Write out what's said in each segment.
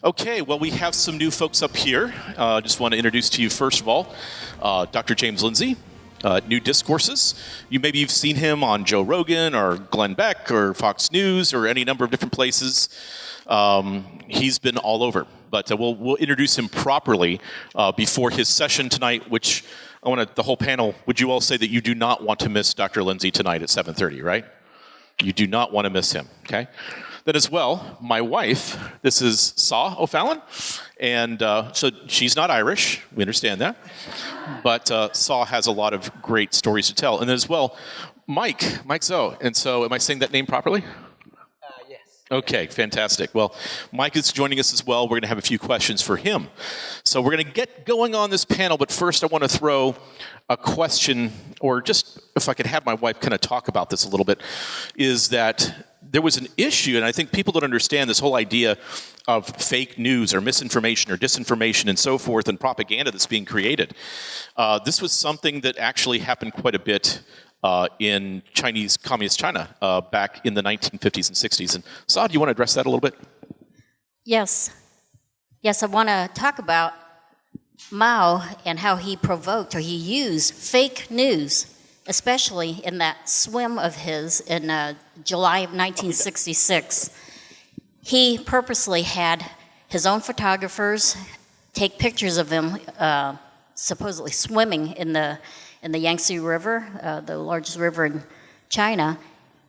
Okay, well, we have some new folks up here. Just want to introduce to you, first of all, Dr. James Lindsay, New Discourses. Maybe you've seen him on Joe Rogan or Glenn Beck or Fox News or any number of different places. He's been all over, but we'll introduce him properly before his session tonight, which I want the whole panel, would you all say that you do not want to miss Dr. Lindsay tonight at 7:30, right? You do not want to miss him, okay? Then as well, my wife, this is Sau O'Fallon, and so she's not Irish, we understand that, but Sau has a lot of great stories to tell. And then as well, Mike Zho, and so am I saying that name properly? Yes. Okay, fantastic. Well, Mike is joining us as well. We're going to have a few questions for him. So we're going to get going on this panel, but first I want to throw a question, or just if I could have my wife kind of talk about this a little bit, is that there was an issue, and I think people don't understand this whole idea of fake news or misinformation or disinformation and so forth and propaganda that's being created. This was something that actually happened quite a bit in Chinese Communist China back in the 1950s and 60s. And Sau, do you want to address that a little bit? Yes. Yes, I want to talk about Mao and how he provoked or he used fake news, especially in that swim of his in July of 1966. He purposely had his own photographers take pictures of him supposedly swimming in the Yangtze River, the largest river in China.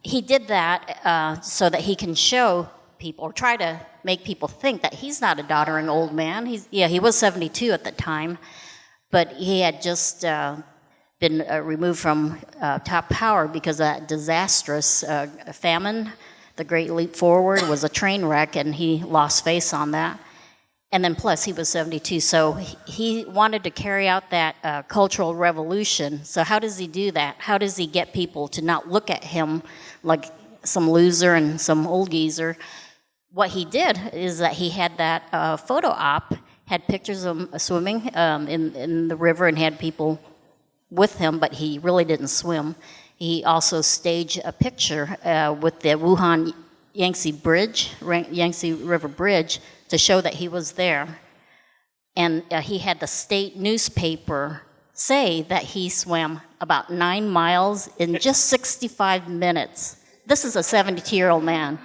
He did that so that he can show people, or try to make people think that he's not a doddering old man. He was 72 at the time, but he had just been removed from top power because of that disastrous famine. The Great Leap Forward was a train wreck, and he lost face on that. And then plus, he was 72, so he wanted to carry out that cultural revolution. So how does he do that? How does he get people to not look at him like some loser and some old geezer? What he did is that he had that photo op, had pictures of him swimming in the river and had people with him, but he really didn't swim. He also staged a picture with the Wuhan Yangtze River Bridge to show that he was there. And he had the state newspaper say that he swam about 9 miles in just 65 minutes. This is a 72-year-old man.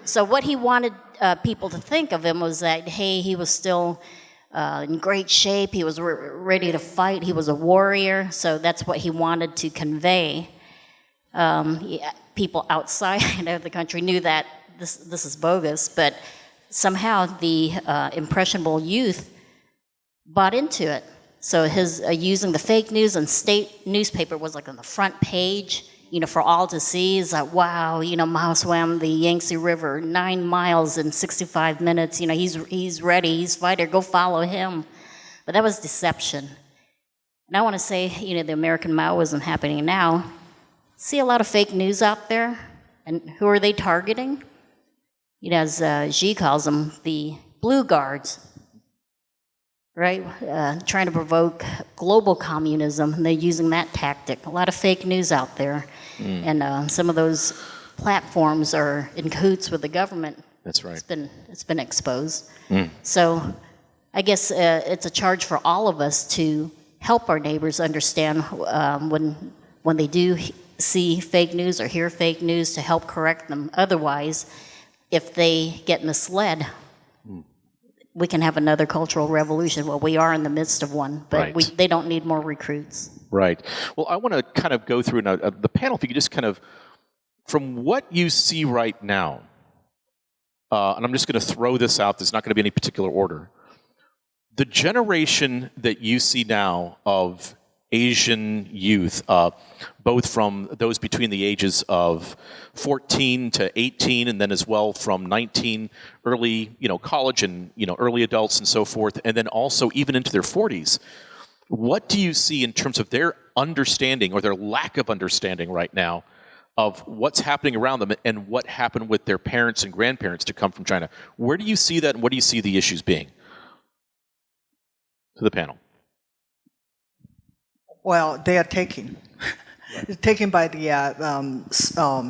So what he wanted people to think of him was that, hey, he was still in great shape, he was ready to fight, he was a warrior, so that's what he wanted to convey. People outside of the country knew that this is bogus, but somehow the impressionable youth bought into it. So his using the fake news and state newspaper was like on the front page, for all to see. Is like, wow, Mao swam the Yangtze River 9 miles in 65 minutes. He's ready, he's fighter, go follow him. But that was deception. And I want to say, the American Maoism happening now. See a lot of fake news out there, and who are they targeting? As Xi calls them, the blue guards, right? Trying to provoke global communism, and they're using that tactic. A lot of fake news out there, and some of those platforms are in cahoots with the government. That's right. It's been exposed. So I guess it's a charge for all of us to help our neighbors understand when they do see fake news or hear fake news, to help correct them. Otherwise, if they get misled, we can have another cultural revolution. Well, we are in the midst of one, but right. They don't need more recruits. Right. Well, I want to kind of go through the panel, if you could just kind of, from what you see right now, and I'm just going to throw this out, there's not going to be any particular order. The generation that you see now of Asian youth, both from those between the ages of 14 to 18, and then as well from 19, early, college and, early adults and so forth, and then also even into their 40s. What do you see in terms of their understanding or their lack of understanding right now of what's happening around them and what happened with their parents and grandparents to come from China? Where do you see that, and what do you see the issues being? To the panel. Well, they are taken. Taken by the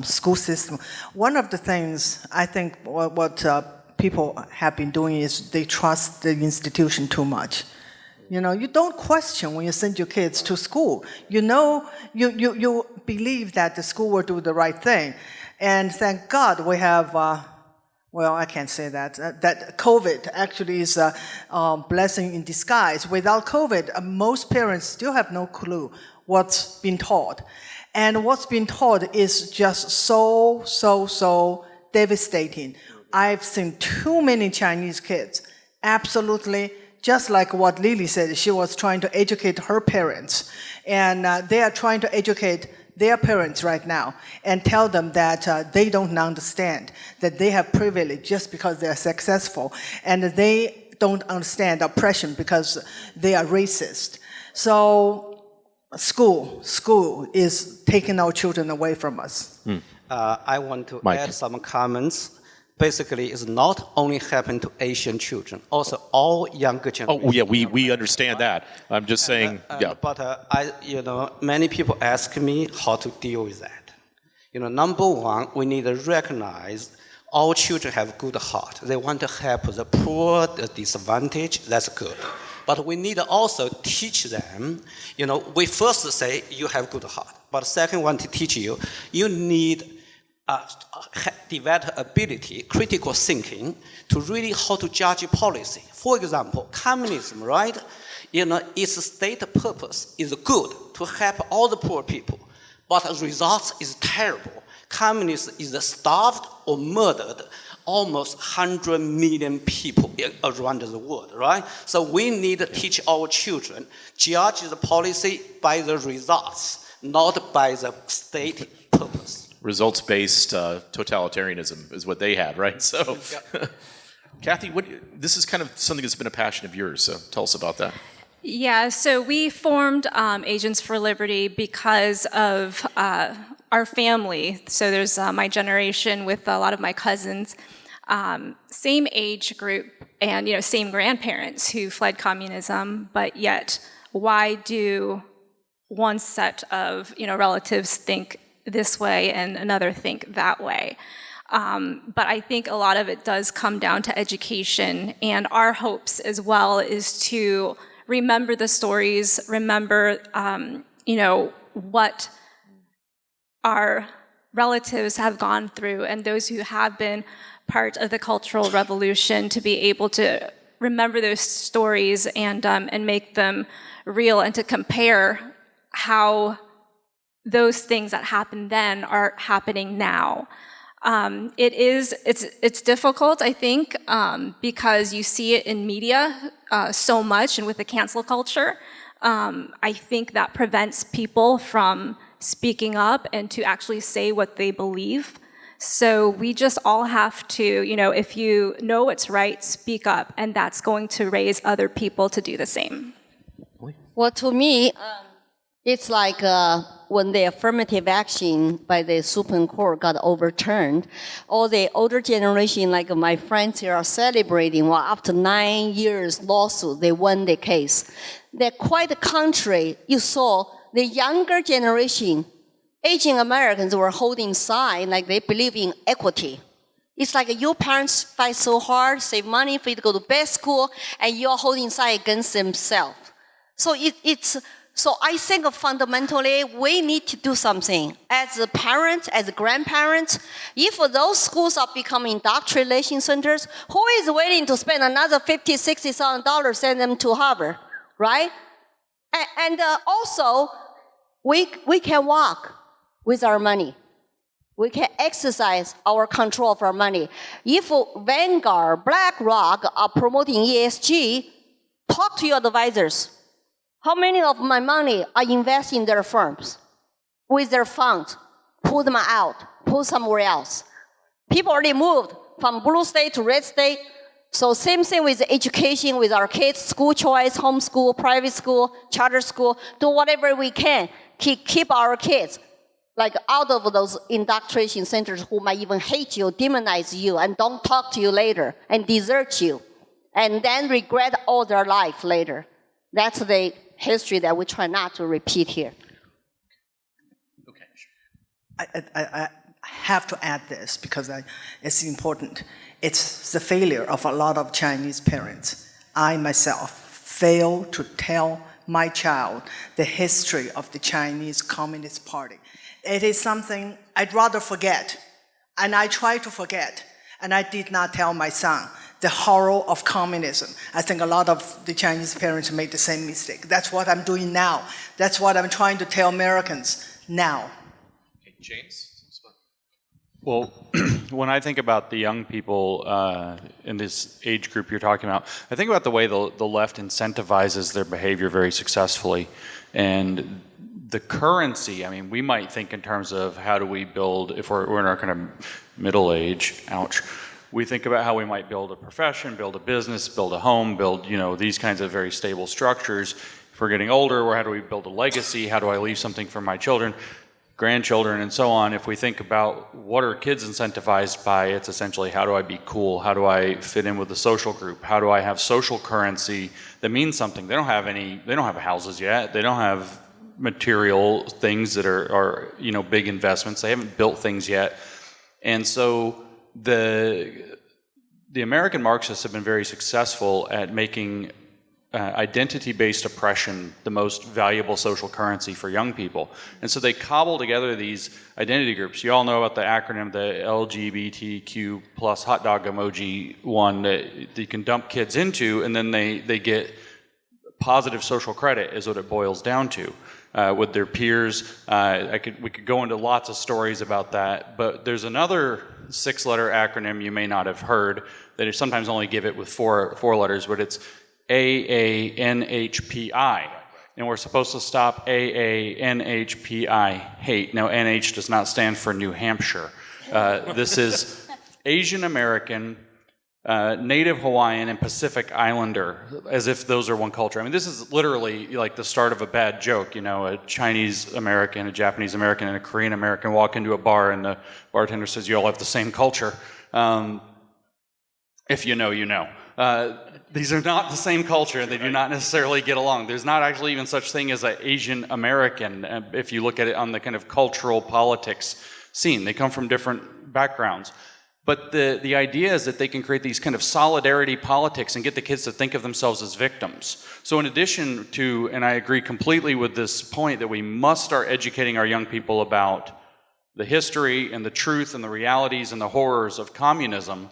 school system. One of the things I think what people have been doing is they trust the institution too much. You know, you don't question when you send your kids to school. You know, you believe that the school will do the right thing. And thank God we have, well, I can't say that, that COVID actually is a blessing in disguise. Without COVID, most parents still have no clue what's been taught. And what's been taught is just so devastating. I've seen too many Chinese kids, absolutely, just like what Lily said, she was trying to educate her parents. And they are trying to educate their parents right now and tell them that they don't understand, that they have privilege just because they are successful, and they don't understand oppression because they are racist. So school is taking our children away from us. I want to Mike. add some comments. Basically, it's not only happening to Asian children, also all younger generations. Oh, yeah, we understand that. I'm just saying, yeah. But many people ask me how to deal with that. Number one, we need to recognize all children have good heart. They want to help the poor, the disadvantaged. That's good. But we need to also teach them. We first say you have good heart, but second, want to teach you, you need develop ability, critical thinking, to really how to judge policy. For example, communism, right? Its state purpose is good to help all the poor people, but the results is terrible. Communism is starved or murdered almost 100 million people around the world, right? So we need to teach our children, judge the policy by the results, not by the state purpose. Results-based totalitarianism is what they had, right? So, Cathy, this is kind of something that's been a passion of yours, so tell us about that. Yeah, so we formed Agents for Liberty because of our family. So there's my generation with a lot of my cousins, same age group and same grandparents who fled communism, but yet why do one set of relatives think this way and another think that way? But I think a lot of it does come down to education, and our hopes as well is to remember the stories, remember what our relatives have gone through, and those who have been part of the Cultural Revolution, to be able to remember those stories and make them real, and to compare how those things that happened then are happening now. It's difficult, I think, because you see it in media so much, and with the cancel culture, I think that prevents people from speaking up and to actually say what they believe. So we just all have to, if you know what's right, speak up, and that's going to raise other people to do the same. Well, to me, it's like when the affirmative action by the Supreme Court got overturned, all the older generation, like my friends here, are celebrating. Well, after 9 years lawsuit, they won the case. They're quite contrary. You saw the younger generation, Asian Americans, were holding signs like they believe in equity. It's like your parents fight so hard, save money for you to go to best school, and you're holding signs against themselves. So So I think fundamentally we need to do something. As a parent, as a grandparent, if those schools are becoming indoctrination centers, who is willing to spend another $50,000, $60,000 send them to Harvard, right? And also, we can walk with our money. We can exercise our control of our money. If Vanguard, BlackRock are promoting ESG, talk to your advisors. How many of my money are invested in their firms? With their funds, pull them out, pull somewhere else. People already moved from blue state to red state. So same thing with education, with our kids, school choice, homeschool, private school, charter school, do whatever we can. Keep our kids like out of those indoctrination centers who might even hate you, demonize you, and don't talk to you later, and desert you, and then regret all their life later. That's the history that we try not to repeat here. I have to add this because it's important. It's the failure of a lot of Chinese parents. I myself fail to tell my child the history of the Chinese Communist Party. It is something I'd rather forget, and I try to forget, and I did not tell my son the horror of communism. I think a lot of the Chinese parents made the same mistake. That's what I'm doing now. That's what I'm trying to tell Americans now. Okay, James? Well, when I think about the young people in this age group you're talking about, I think about the way the left incentivizes their behavior very successfully. And the currency, I mean, we might think in terms of how do we build, if we're in our kind of middle age, ouch, we think about how we might build a profession, build a business, build a home, build, these kinds of very stable structures. If we're getting older, how do we build a legacy? How do I leave something for my children, grandchildren, and so on? If we think about what are kids incentivized by, it's essentially how do I be cool? How do I fit in with the social group? How do I have social currency that means something? They don't have houses yet. They don't have material things that are big investments. They haven't built things yet. And so the American Marxists have been very successful at making identity-based oppression the most valuable social currency for young people. And so they cobble together these identity groups. You all know about the acronym, the LGBTQ plus hot dog emoji one that you can dump kids into, and then they get positive social credit is what it boils down to. With their peers. We could go into lots of stories about that, but there's another 6-letter acronym you may not have heard that I sometimes only give it with four letters, but it's AANHPI. And we're supposed to stop AANHPI hate. Now, NH does not stand for New Hampshire. This is Asian American, Native Hawaiian, and Pacific Islander, as if those are one culture. I mean, this is literally like the start of a bad joke. A Chinese American, a Japanese American, and a Korean American walk into a bar, and the bartender says, "You all have the same culture." If you know, you know. These are not the same culture. They do not necessarily get along. There's not actually even such thing as an Asian American, if you look at it on the kind of cultural politics scene. They come from different backgrounds. But the idea is that they can create these kind of solidarity politics and get the kids to think of themselves as victims. So in addition to, and I agree completely with this point, that we must start educating our young people about the history and the truth and the realities and the horrors of communism,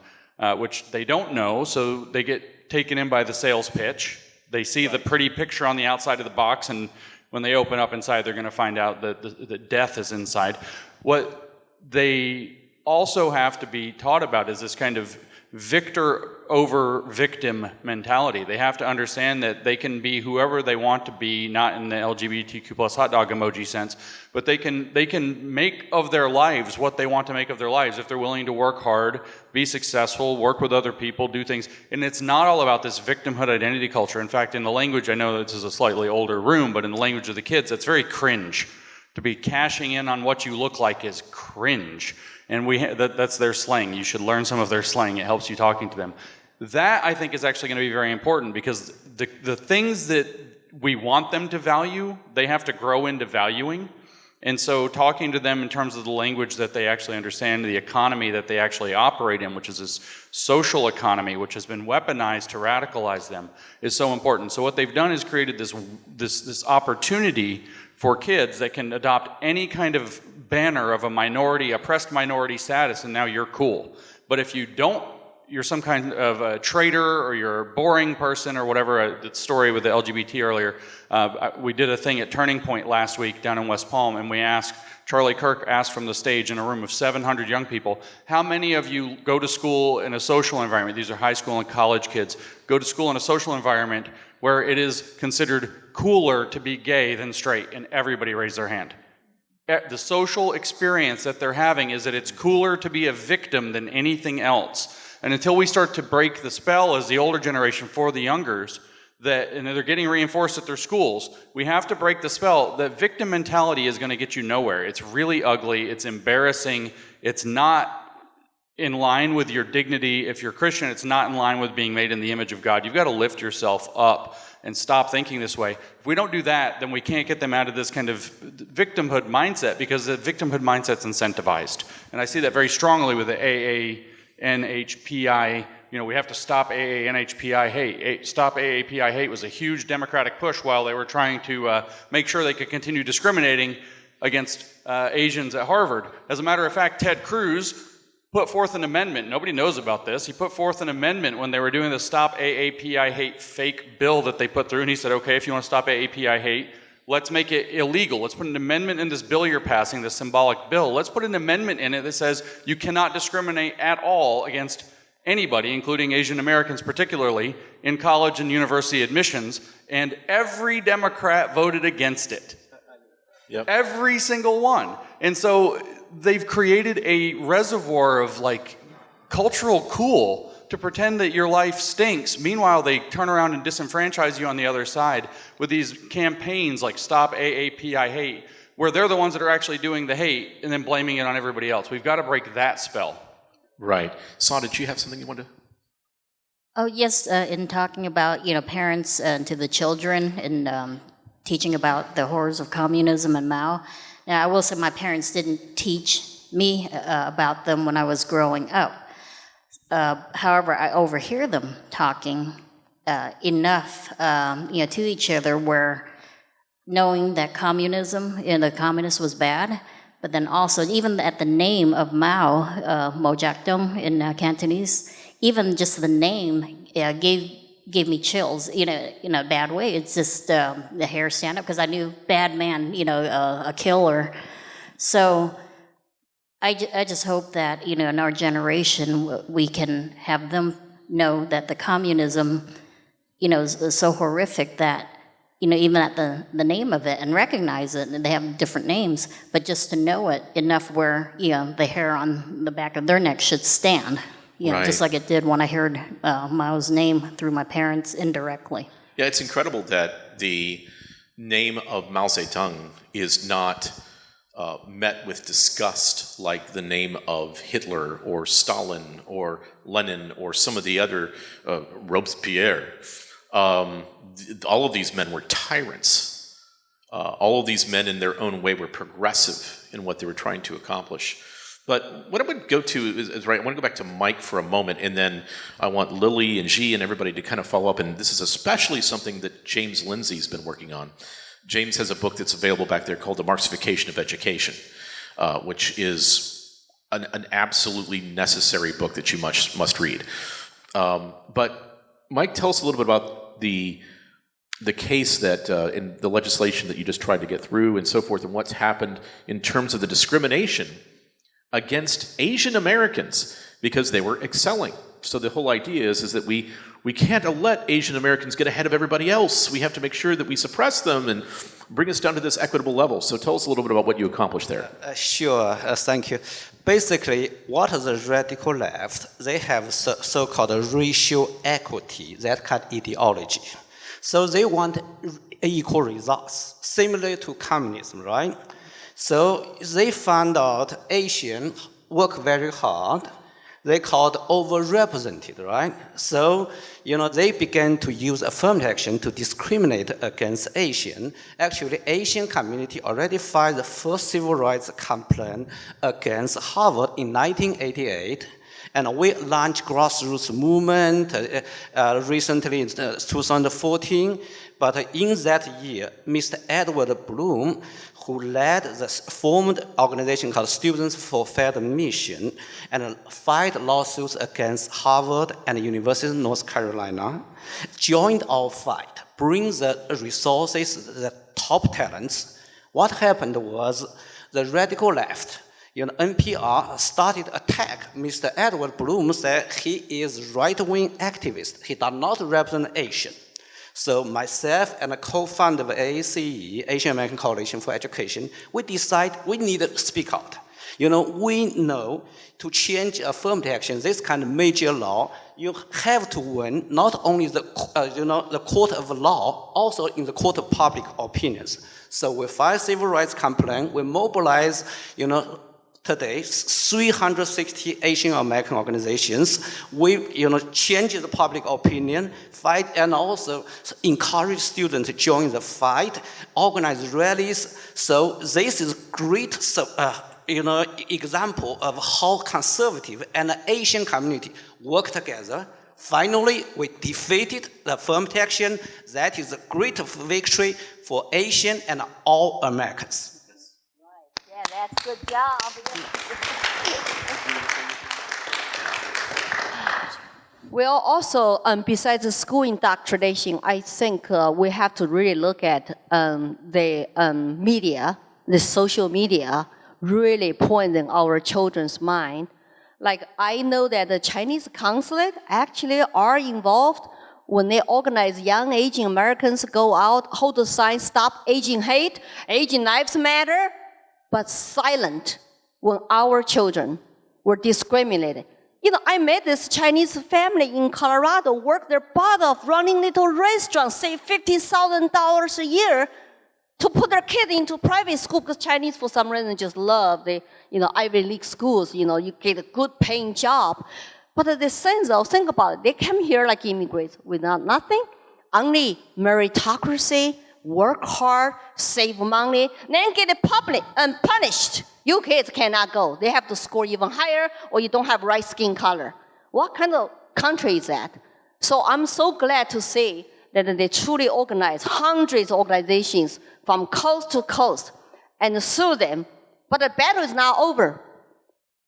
which they don't know, so they get taken in by the sales pitch. They see the pretty picture on the outside of the box, and when they open up inside, they're going to find out that death is inside. What they also have to be taught about is this kind of victor over victim mentality. They have to understand that they can be whoever they want to be, not in the LGBTQ plus hot dog emoji sense, but they can make of their lives what they want to make of their lives if they're willing to work hard, be successful, work with other people, do things. And it's not all about this victimhood identity culture. In fact, in the language, I know this is a slightly older room, but in the language of the kids, it's very cringe. To be cashing in on what you look like is cringe. And that's their slang. You should learn some of their slang. It helps you talking to them. That, I think, is actually going to be very important, because the things that we want them to value, they have to grow into valuing. And so talking to them in terms of the language that they actually understand, the economy that they actually operate in, which is this social economy, which has been weaponized to radicalize them, is so important. So what they've done is created this opportunity for kids that can adopt any kind of banner of a minority, oppressed minority status, and now you're cool. But if you don't, you're some kind of a traitor, or you're a boring person, or whatever. The story with the LGBT earlier, we did a thing at Turning Point last week down in West Palm, and Charlie Kirk asked from the stage in a room of 700 young people, how many of you go to school in a social environment? These are high school and college kids. Go to school in a social environment where it is considered cooler to be gay than straight, and everybody raised their hand. The social experience that they're having is that it's cooler to be a victim than anything else. And until we start to break the spell as the older generation for the youngers, and they're getting reinforced at their schools, we have to break the spell that victim mentality is going to get you nowhere. It's really ugly, it's embarrassing, it's not in line with your dignity. If you're Christian, it's not in line with being made in the image of God. You've got to lift yourself up and stop thinking this way. If we don't do that, then we can't get them out of this kind of victimhood mindset, because the victimhood mindset's incentivized. And I see that very strongly with the NHPI, we have to stop NHPI hate. Stop AAPI hate was a huge Democratic push while they were trying to make sure they could continue discriminating against Asians at Harvard. As a matter of fact, Ted Cruz put forth an amendment. Nobody knows about this. He put forth an amendment when they were doing the Stop AAPI Hate fake bill that they put through, and he said, okay, if you want to stop AAPI hate, let's make it illegal. Let's put an amendment in this bill you're passing, this symbolic bill. Let's put an amendment in it that says you cannot discriminate at all against anybody, including Asian Americans particularly, in college and university admissions. And every Democrat voted against it. Yep. Every single one. And so they've created a reservoir of cultural cool to pretend that your life stinks. Meanwhile, they turn around and disenfranchise you on the other side with these campaigns like Stop AAPI Hate, where they're the ones that are actually doing the hate and then blaming it on everybody else. We've got to break that spell. Right. Sau, did you have something you wanted to? Oh, yes, in talking about, parents to the children and teaching about the horrors of communism and Mao. Now, I will say my parents didn't teach me about them when I was growing up. However, I overhear them talking enough, to each other where knowing that communism, the communist was bad, but then also even at the name of Mao, Mao Zedong in Cantonese, even just the name gave me chills, in a bad way. It's just the hair stand up because I knew bad man, a killer. So I just hope that, in our generation, we can have them know that the communism, is so horrific that, even at the name of it and recognize it, and they have different names, but just to know it enough where, the hair on the back of their neck should stand. Right. Just like it did when I heard Mao's name through my parents indirectly. Yeah, it's incredible that the name of Mao Zedong is not met with disgust like the name of Hitler or Stalin or Lenin or some of the other Robespierre. All of these men were tyrants. All of these men in their own way were progressive in what they were trying to accomplish. But what I would go to is right, I want to go back to Mike for a moment, and then I want Lily and Xi and everybody to kind of follow up, and this is especially something that James Lindsay's been working on. James has a book that's available back there called The Marxification of Education, which is an absolutely necessary book that you must read. But Mike, tell us a little bit about the case that in the legislation that you just tried to get through and so forth, and what's happened in terms of the discrimination against Asian Americans because they were excelling. So the whole idea is that we can't let Asian Americans get ahead of everybody else. We have to make sure that we suppress them and bring us down to this equitable level. So tell us a little bit about what you accomplished there. Sure, thank you. Basically, what is the radical left? They have so-called racial equity, that kind of ideology. So they want equal results, similar to communism, right? So they found out Asians work very hard. They called overrepresented, right? So, they began to use affirmative action to discriminate against Asian. Actually, Asian community already filed the first civil rights complaint against Harvard in 1988. And we launched grassroots movement recently in 2014. But in that year, Mr. Edward Bloom, who led the formed organization called Students for Fair Admission, and filed lawsuits against Harvard and University of North Carolina, joined our fight, bring the resources, the top talents. What happened was the radical left, NPR started attack Mr. Edward Bloom, said he is right-wing activist. He does not represent Asian. So myself and a co-founder of AACE, Asian American Coalition for Education, we decide we need to speak out. We know to change affirmative action, this kind of major law, you have to win not only the court of law, also in the court of public opinions. So we file civil rights complaint, we mobilize, today, 360 Asian American organizations. We, change the public opinion, fight, and also encourage students to join the fight, organize rallies. So this is great example of how conservative and Asian community work together. Finally, we defeated the affirmative action. That is a great victory for Asian and all Americans. Yeah, that's good job. Well, also, besides the school indoctrination, I think we have to really look at the media, the social media, really pointing our children's mind. Like, I know that the Chinese consulate actually are involved when they organize young Asian Americans go out, hold the sign, stop Asian hate, Asian lives matter, but silent when our children were discriminated. I met this Chinese family in Colorado, worked their butt off running little restaurants, save $50,000 a year to put their kid into private school, because Chinese, for some reason, just love the Ivy League schools. You get a good paying job. But at the same though, think about it. They came here like immigrants without nothing, only meritocracy, work hard, save money, then get public and punished. You kids cannot go. They have to score even higher, or you don't have right skin color. What kind of country is that? So I'm so glad to see that they truly organize hundreds of organizations from coast to coast and sue them. But the battle is now over.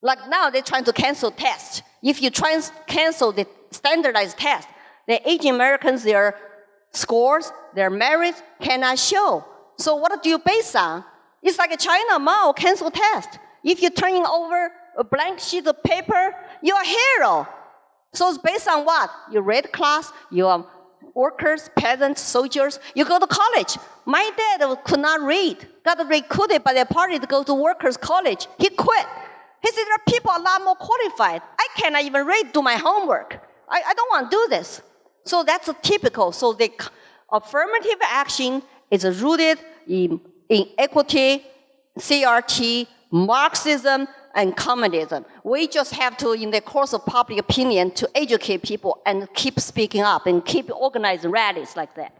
Like now, they're trying to cancel tests. If you try and cancel the standardized test, the Asian Americans, their scores, their merits cannot show. So what do you base on? It's like a China Mao cancel test. If you're turning over a blank sheet of paper, you're a hero. So it's based on what? Your red class, your workers, peasants, soldiers, you go to college. My dad could not read, got recruited by the party to go to workers' college. He quit. He said, there are people a lot more qualified. I cannot even read, do my homework. I don't want to do this. So that's a typical. So the affirmative action is rooted in equity, CRT, Marxism, and communism. We just have to, in the course of public opinion, to educate people and keep speaking up and keep organizing rallies like that.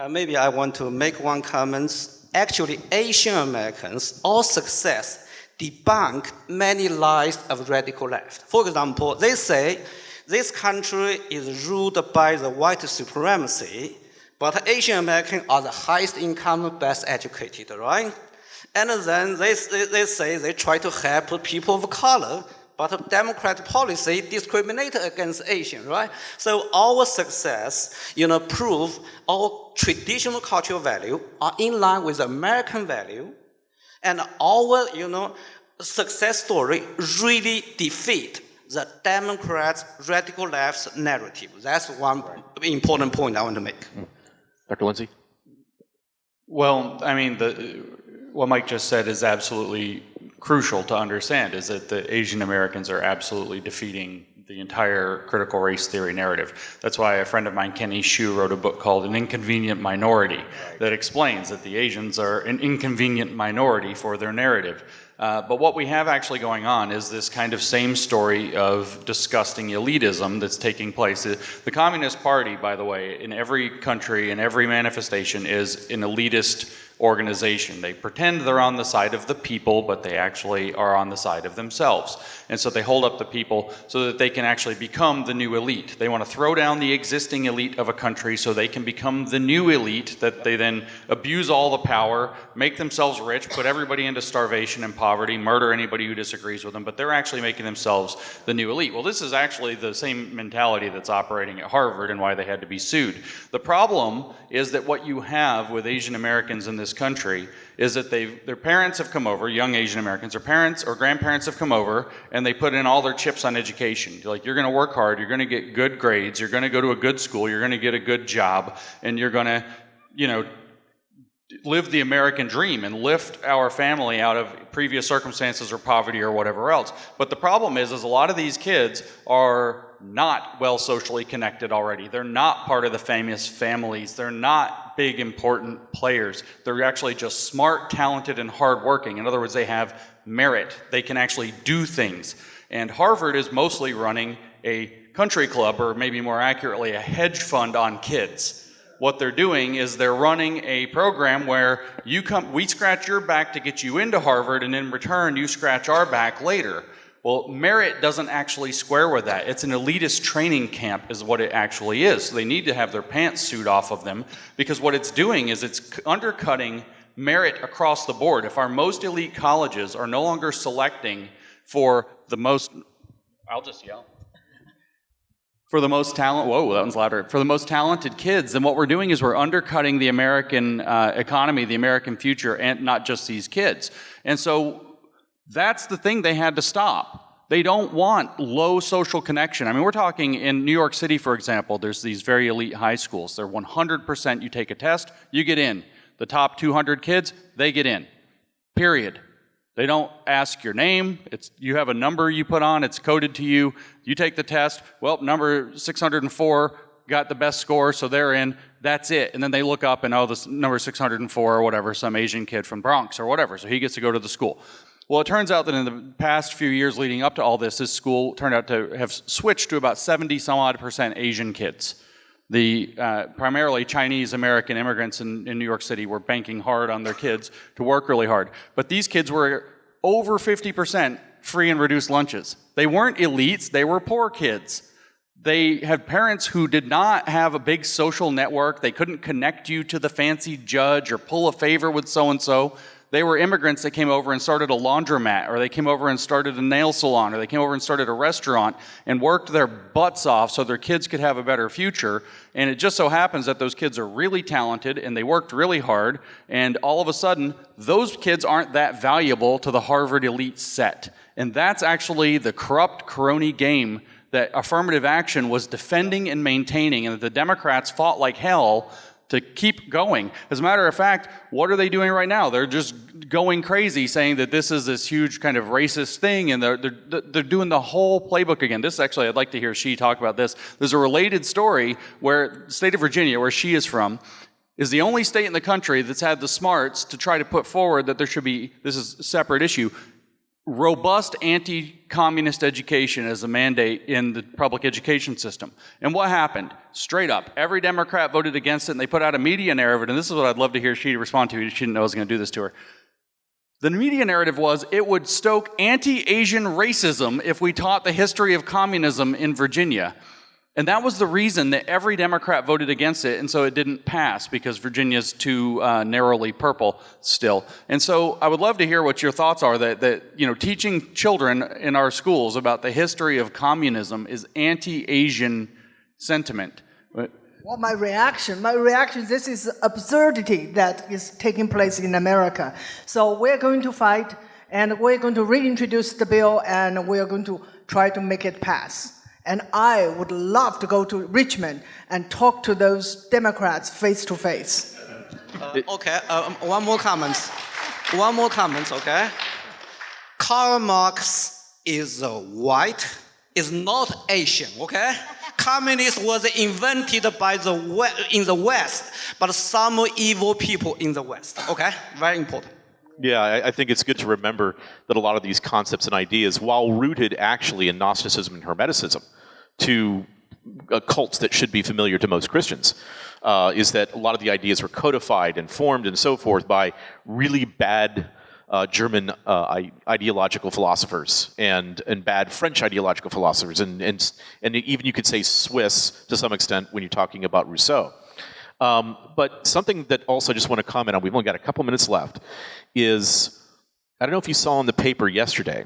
Maybe I want to make one comment. Actually, Asian Americans, all success, debunk many lies of radical left. For example, they say this country is ruled by the white supremacy, but Asian Americans are the highest income, best educated, right? And then they say they try to help people of color, but Democrat policy discriminate against Asian, right? So our success, prove our traditional cultural value are in line with American value, and our, success story really defeat the Democrats' radical left's narrative. That's one important point I want to make. Dr. Lindsay? Well, I mean, what Mike just said is absolutely crucial to understand, is that the Asian Americans are absolutely defeating the entire critical race theory narrative. That's why a friend of mine, Kenny Xu, wrote a book called An Inconvenient Minority that explains that the Asians are an inconvenient minority for their narrative. But what we have actually going on is this kind of same story of disgusting elitism that's taking place. The Communist Party, by the way, in every country, in every manifestation, is an elitist organization. They pretend they're on the side of the people, but they actually are on the side of themselves. And so they hold up the people so that they can actually become the new elite. They want to throw down the existing elite of a country so they can become the new elite, that they then abuse all the power, make themselves rich, put everybody into starvation and poverty, murder anybody who disagrees with them, but they're actually making themselves the new elite. Well, this is actually the same mentality that's operating at Harvard and why they had to be sued. The problem is that what you have with Asian Americans in this country is that their parents have come over, young Asian Americans, their parents or grandparents have come over, and they put in all their chips on education. Like, you're going to work hard, you're going to get good grades, you're going to go to a good school, you're going to get a good job, and you're going to, live the American dream and lift our family out of previous circumstances or poverty or whatever else. But the problem is a lot of these kids are not well socially connected already. They're not part of the famous families. They're not big, important players. They're actually just smart, talented, and hardworking. In other words, they have merit. They can actually do things. And Harvard is mostly running a country club, or maybe more accurately, a hedge fund on kids. what they're doing is they're running a program where we scratch your back to get you into Harvard, and in return, you scratch our back later. Well, merit doesn't actually square with that. It's an elitist training camp is what it actually is. So they need to have their pantsuit off of them, because what it's doing is it's undercutting merit across the board. If our most elite colleges are no longer selecting for the most, I'll just yell. For the most talent, whoa, that one's louder. For the most talented kids, then what we're doing is we're undercutting the American economy, the American future, and not just these kids. And so that's the thing they had to stop. They don't want low social connection. I mean, we're talking in New York City, for example, there's these very elite high schools. They're 100%, you take a test, you get in. The top 200 kids, they get in, period. They don't ask your name. You have a number you put on. It's coded to you. You take the test. Well, number 604 got the best score, so they're in. That's it. And then they look up and, oh, this number 604 or whatever, some Asian kid from Bronx or whatever, so he gets to go to the school. Well, it turns out that in the past few years leading up to all this school turned out to have switched to about 70-some-odd% Asian kids. The primarily Chinese American immigrants in New York City were banking hard on their kids to work really hard. But these kids were over 50% free and reduced lunches. They weren't elites, they were poor kids. They had parents who did not have a big social network. They couldn't connect you to the fancy judge or pull a favor with so-and-so. They were immigrants that came over and started a laundromat, or they came over and started a nail salon, or they came over and started a restaurant and worked their butts off so their kids could have a better future. And it just so happens that those kids are really talented and they worked really hard, and all of a sudden, those kids aren't that valuable to the Harvard elite set. And that's actually the corrupt crony game that affirmative action was defending and maintaining, and that the Democrats fought like hell to keep going. As a matter of fact, what are they doing right now? They're just going crazy, saying that this is this huge kind of racist thing, and they're doing the whole playbook again. This actually, I'd like to hear Xi talk about this. There's a related story where the state of Virginia, where Xi is from, is the only state in the country that's had the smarts to try to put forward that there should be, this is a separate issue, robust anti-communist education as a mandate in the public education system. And what happened? Straight up, every Democrat voted against it, and they put out a media narrative, and this is what I'd love to hear Xi respond to. She didn't know I was going to do this to her. The media narrative was it would stoke anti-Asian racism if we taught the history of communism in Virginia. And that was the reason that every Democrat voted against it, and so it didn't pass, because Virginia's too narrowly purple still. And so I would love to hear what your thoughts are that you know, teaching children in our schools about the history of communism is anti-Asian sentiment. Well, my reaction, this is absurdity that is taking place in America. So we're going to fight, and we're going to reintroduce the bill, and we're going to try to make it pass. And I would love to go to Richmond and talk to those Democrats face to face. Okay, one more comment, okay? Karl Marx is white, is not Asian, okay? Communism was invented by in the West, but some evil people in the West, okay? Very important. Yeah, I think it's good to remember that a lot of these concepts and ideas, while rooted actually in Gnosticism and Hermeticism, to cults that should be familiar to most Christians, is that a lot of the ideas were codified and formed and so forth by really bad German ideological philosophers and bad French ideological philosophers, and even you could say Swiss to some extent when you're talking about Rousseau. But something that also I just want to comment on, we've only got a couple minutes left, is, I don't know if you saw in the paper yesterday,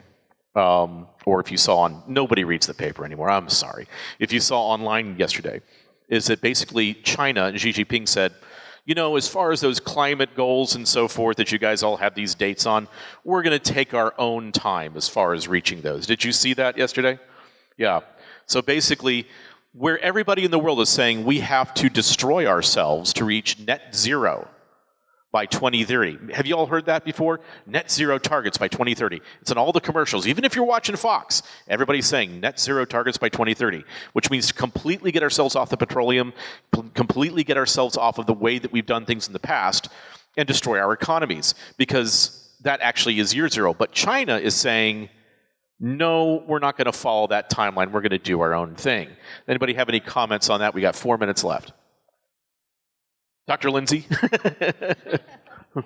or if you saw on, nobody reads the paper anymore, I'm sorry. If you saw online yesterday, is that basically China, Xi Jinping said, you know, as far as those climate goals and so forth that you guys all have these dates on, we're going to take our own time as far as reaching those. Did you see that yesterday? Yeah. So basically, where everybody in the world is saying we have to destroy ourselves to reach net zero by 2030. Have you all heard that before? Net zero targets by 2030. It's in all the commercials. Even if you're watching Fox, everybody's saying net zero targets by 2030, which means to completely get ourselves off the petroleum, completely get ourselves off of the way that we've done things in the past, and destroy our economies, because that actually is year zero. But China is saying, no, we're not going to follow that timeline. We're going to do our own thing. Anybody have any comments on that? We got 4 minutes left. Dr. Lindsay?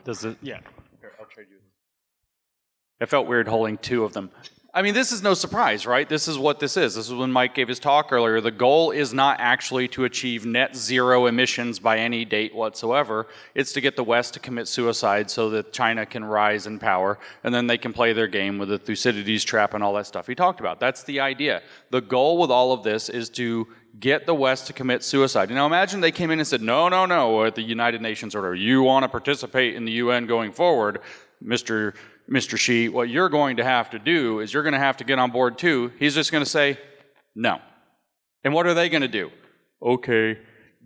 Does it? Yeah. Here, I'll trade you. It felt weird holding two of them. I mean, this is no surprise, right? This is what this is. This is when Mike gave his talk earlier. The goal is not actually to achieve net zero emissions by any date whatsoever. It's to get the West to commit suicide so that China can rise in power, and then they can play their game with the Thucydides trap and all that stuff he talked about. That's the idea. The goal with all of this is to get the West to commit suicide. Now imagine they came in and said, no, no, no, at the United Nations order, you want to participate in the UN going forward, Mr. Xi, what you're going to have to do is you're going to have to get on board too. He's just going to say, no. And what are they going to do? Okay.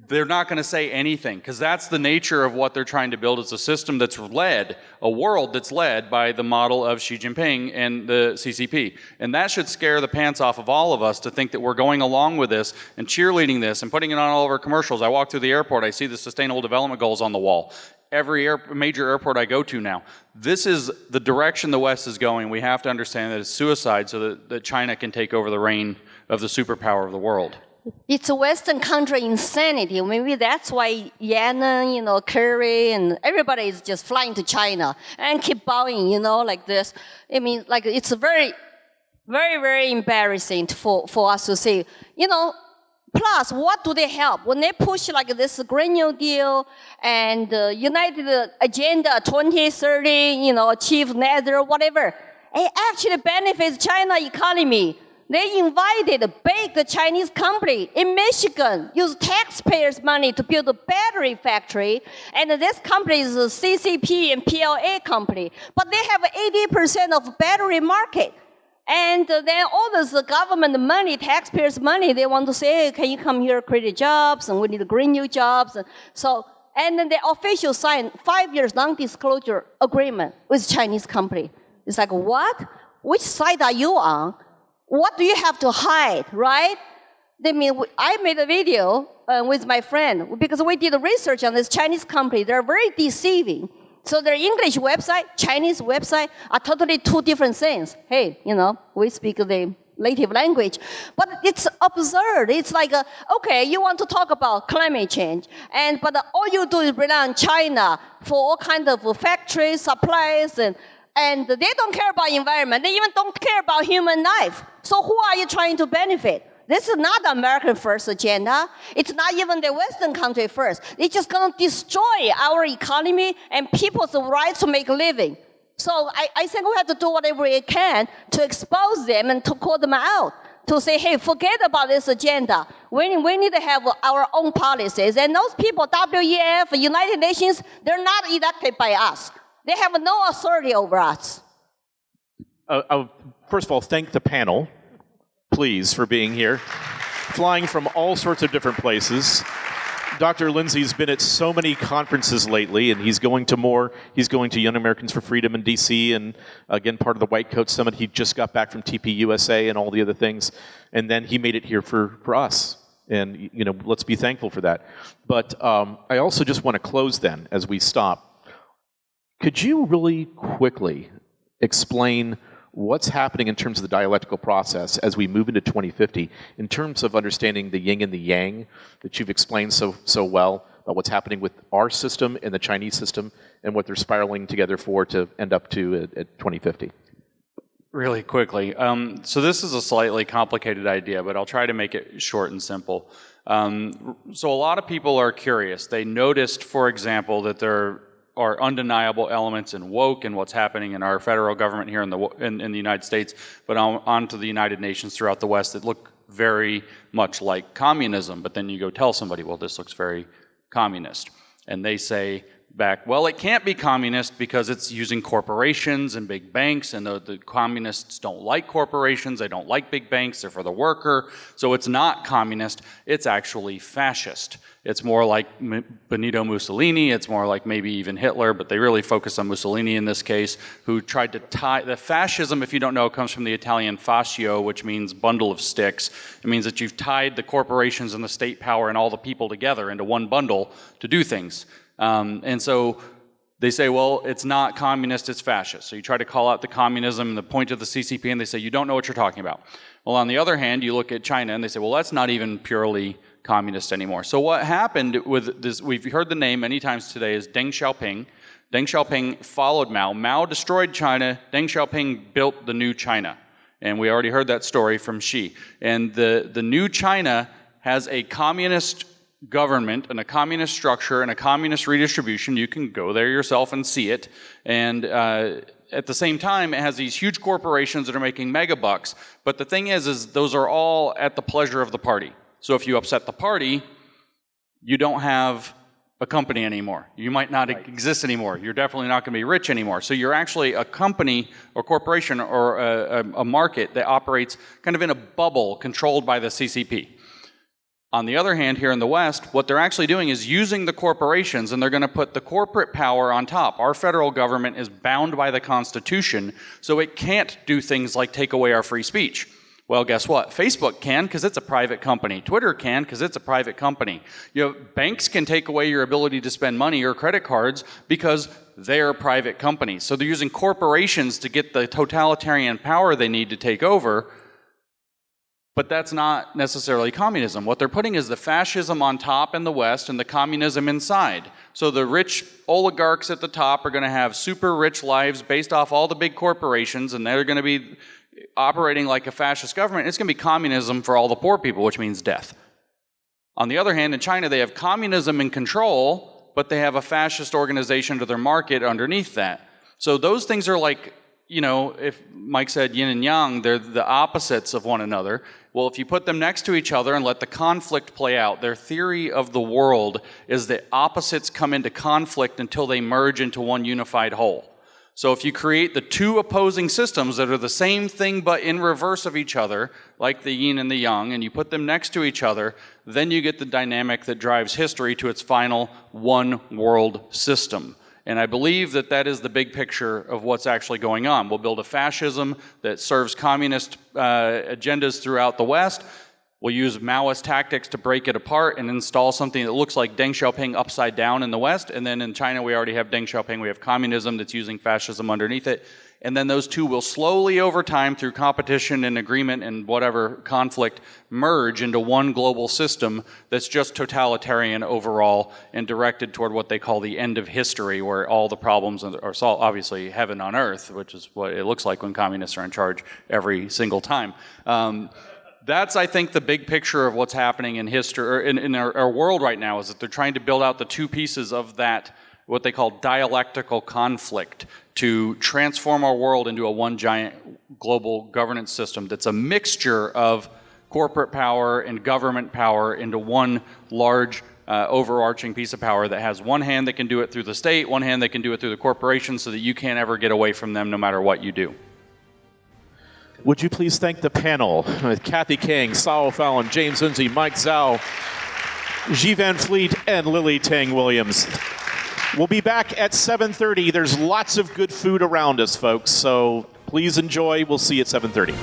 They're not going to say anything, because that's the nature of what they're trying to build. Is a system that's led, a world that's led by the model of Xi Jinping and the CCP. And that should scare the pants off of all of us to think that we're going along with this and cheerleading this and putting it on all of our commercials. I walk through the airport, I see the Sustainable Development Goals on the wall. Every major airport I go to now. This is the direction the West is going. We have to understand that it's suicide so that China can take over the reign of the superpower of the world. It's a Western country insanity. Maybe that's why Yannon, Kerry, and everybody is just flying to China and keep bowing, like this. I mean, like it's very, very, very embarrassing for us to say, Plus, what do they help? When they push like this Green New Deal and United Agenda 2030, achieve net zero, whatever, it actually benefits China economy. They invited big Chinese company in Michigan, use taxpayers' money to build a battery factory, and this company is a CCP and PLA company, but they have 80% of battery market. And then all this government money, taxpayers' money, they want to say, hey, can you come here, create jobs, and we need green new jobs. And then the official signed 5 years non-disclosure agreement with Chinese company. It's like, what? Which side are you on? What do you have to hide, right? I made a video with my friend because we did research on this Chinese company. They're very deceiving. So their English website, Chinese website are totally two different things. Hey, we speak the native language. But it's absurd. It's like, okay, you want to talk about climate change, but all you do is rely on China for all kinds of factories, supplies, and they don't care about environment. They even don't care about human life. So who are you trying to benefit? This is not the American first agenda. It's not even the Western country first. It's just going to destroy our economy and people's rights to make a living. So I think we have to do whatever we can to expose them and to call them out, to say, hey, forget about this agenda. We need to have our own policies. And those people, WEF, United Nations, they're not elected by us. They have no authority over us. First of all, thank the panel, please, for being here. Flying from all sorts of different places. Dr. Lindsay's been at so many conferences lately, and he's going to Young Americans for Freedom in DC, and again, part of the White Coat Summit. He just got back from TPUSA and all the other things, and then he made it here for us. And, let's be thankful for that. But I also just want to close then, as we stop. Could you really quickly explain what's happening in terms of the dialectical process as we move into 2050, in terms of understanding the yin and the yang that you've explained so well about what's happening with our system and the Chinese system and what they're spiraling together for to end up to at 2050? Really quickly. So this is a slightly complicated idea, but I'll try to make it short and simple. So a lot of people are curious. They noticed, for example, that there are undeniable elements in woke and what's happening in our federal government here in the United States, but onto the United Nations throughout the West that look very much like communism. But then you go tell somebody, well, this looks very communist. And they say back, well, it can't be communist because it's using corporations and big banks, and the communists don't like corporations, they don't like big banks, they're for the worker, so it's not communist, it's actually fascist. It's more like Benito Mussolini, it's more like maybe even Hitler, but they really focus on Mussolini in this case, who tried to tie, the fascism, if you don't know, comes from the Italian fascio, which means bundle of sticks. It means that you've tied the corporations and the state power and all the people together into one bundle to do things. And so they say, well, it's not communist, it's fascist. So you try to call out the communism and the point of the CCP, and they say, you don't know what you're talking about. Well, on the other hand, you look at China, and they say, well, that's not even purely communist anymore. So what happened with this, we've heard the name many times today, is Deng Xiaoping. Deng Xiaoping followed Mao. Mao destroyed China. Deng Xiaoping built the new China. And we already heard that story from Xi. And the new China has a communist government and a communist structure and a communist redistribution. You can go there yourself and see it. And at the same time, it has these huge corporations that are making mega bucks. But the thing is those are all at the pleasure of the party. So if you upset the party, you don't have a company anymore. You might not exist anymore. You're definitely not going to be rich anymore. So you're actually a company or corporation or a market that operates kind of in a bubble controlled by the CCP. On the other hand, here in the West, what they're actually doing is using the corporations, and they're going to put the corporate power on top. Our federal government is bound by the Constitution, so it can't do things like take away our free speech. Well, guess what? Facebook can, because it's a private company. Twitter can, because it's a private company. Banks can take away your ability to spend money or credit cards because they're private companies. So they're using corporations to get the totalitarian power they need to take over. But that's not necessarily communism. What they're putting is the fascism on top in the West and the communism inside. So the rich oligarchs at the top are going to have super rich lives based off all the big corporations, and they're going to be operating like a fascist government. It's going to be communism for all the poor people, which means death. On the other hand, in China, they have communism in control, but they have a fascist organization to their market underneath that. So those things are like, if Mike said yin and yang, they're the opposites of one another. Well, if you put them next to each other and let the conflict play out, their theory of the world is that opposites come into conflict until they merge into one unified whole. So if you create the two opposing systems that are the same thing but in reverse of each other, like the yin and the yang, and you put them next to each other, then you get the dynamic that drives history to its final one world system. And I believe that that is the big picture of what's actually going on. We'll build a fascism that serves communist agendas throughout the West. We'll use Maoist tactics to break it apart and install something that looks like Deng Xiaoping upside down in the West. And then in China, we already have Deng Xiaoping. We have communism that's using fascism underneath it. And then those two will slowly, over time, through competition and agreement and whatever conflict, merge into one global system that's just totalitarian overall and directed toward what they call the end of history, where all the problems are solved. Obviously, heaven on earth, which is what it looks like when communists are in charge every single time. That's, I think, the big picture of what's happening in history, or in our world right now, is that they're trying to build out the two pieces of that, what they call dialectical conflict, to transform our world into a one giant global governance system that's a mixture of corporate power and government power into one large overarching piece of power that has one hand that can do it through the state, one hand that can do it through the corporation, so that you can't ever get away from them no matter what you do. Would you please thank the panel with Cathy Kiang, Sau O'Fallon, James Lindsay, Mike Zho, Xi Van Fleet, and Lily Tang Williams. We'll be back at 7:30. There's lots of good food around us, folks, so please enjoy. We'll see you at 7:30.